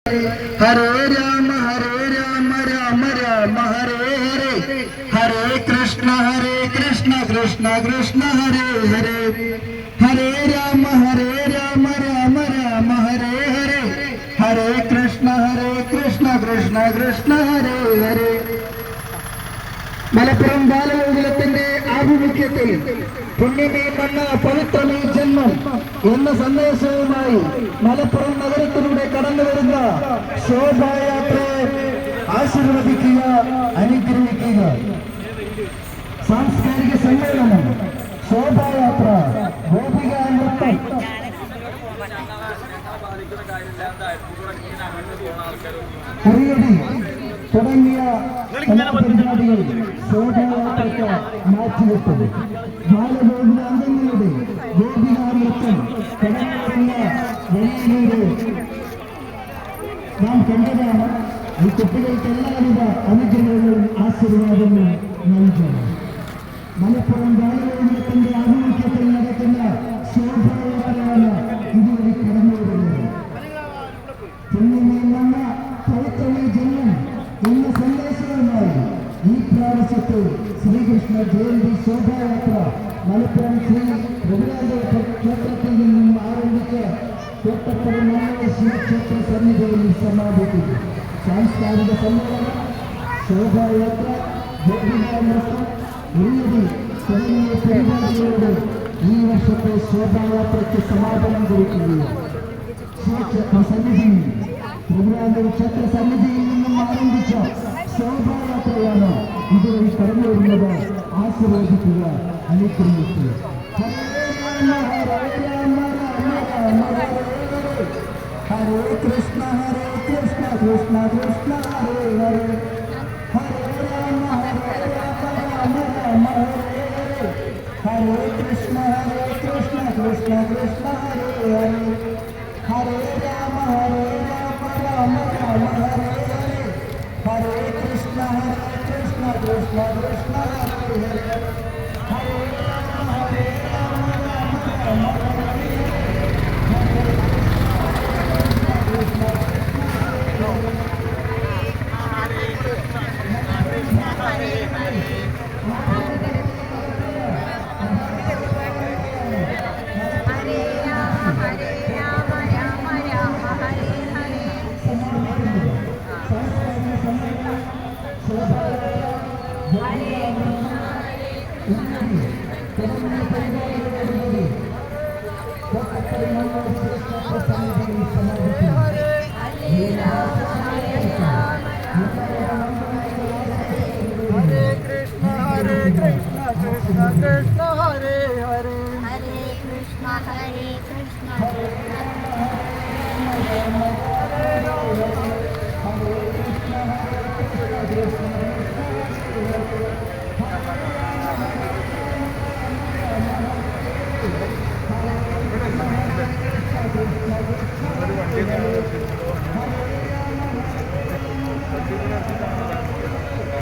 ഹരേ രാമ രാമ രാമ ഹരേ ഹരേ ഹരേ കൃഷ്ണ കൃഷ്ണ കൃഷ്ണ ഹരേ ഹരേ ഹരേ രാമ രാമ രാമ ഹരേ ഹരേ ഹരേ കൃഷ്ണ കൃഷ്ണ കൃഷ്ണ ഹരേ ഹരേ. മലപ്പുറം ബാലഗോകുലത്തിന്റെ ആഭിമുഖ്യത്തിൽ പുണ്യമേ മണ്ണ പവിത്രമേ ജന്മം എന്ന സന്ദേശവുമായി മലപ്പുറം നഗരത്തിലൂടെ കടന്നു വരുന്ന ശോഭായാത്രയെ ആശീർവദിക്കുക, അനുഗ്രഹിക്കുക. സാംസ്കാരിക സമ്മേളനം, ശോഭായാത്ര, ഗോപികാ നൃത്തം കുറിയടി തുടങ്ങിയ പരിപാടികൾ ശോഭായാത്രയ്ക്ക് മാറ്റിവെട്ടു. ബാലഗോകുല അംഗങ്ങളുടെ ഗോപികാ നൃത്തം കടന്നുവരുന്ന വഴിയിലൂടെ നാം കണ്ടതാണ്. ഈ കുട്ടികൾക്ക് എല്ലാവിധ അനുഗ്രഹങ്ങളും ആശീർവാദങ്ങളും നൽകണം. മലപ്പുറം ബാലഗോകുലത്തിന്റെ ആഭിമുഖ്യത്തിൽ നടക്കുന്ന ശോഭായാത്രയാണ് ഇതുവഴി കടന്നുവരുന്നത്. പുണ്യമേന്ന പവിത്രമേ ജന്മം എന്ന സന്ദേശവുമായി ഈ പ്രാവശ്യത്തെ ശ്രീകൃഷ്ണ ജയന്തി ശോഭായാത്ര മലപ്പുറം ശ്രീ രഘുനാഥ ക്ഷേത്രത്തിൽ നിന്നും ആരംഭിച്ച് കോട്ടപ്പുറം ശിവക്ഷേത്ര സന്നിധിയിൽ സമാപിക്കും. സാംസ്കാരിക സമ്മേളനം, ശോഭായാത്ര, ഗോപികാ നൃത്തം, ഉറിയടി തുടങ്ങിയ പരിപാടികളോട് ഈ വർഷത്തെ ശോഭായാത്രയ്ക്ക് സമാപനം കുറിക്കുകയാണ്. ശിവക്ഷേത്ര സന്നിധിയിൽ രഘുനാഥ ക്ഷേത്ര സന്നിധിയിൽ നിന്നും ആരംഭിച്ച ശോഭായാത്രയാണ് ഇതുവഴി കടന്നു വരുന്നത്. ആശീർവദിക്കുക, അനുഗ്രഹിക്കുക. ഹരേ കൃഷ്ണ കൃഷ്ണ കൃഷ്ണ ഹരേ ഹരേ ഹരേ രാമ രാമ ഹരേ ഹരേ കൃഷ്ണ കൃഷ്ണ കൃഷ്ണ ഹരേ ഹരേ ഹരേ രാമ രാമ ഹരേ ഹരേ ഹരേ കൃഷ്ണ കൃഷ്ണ കൃഷ്ണ ഹരേ ഹരേ ഹരേ രാമ രാമ ഹരേ Hare Krishna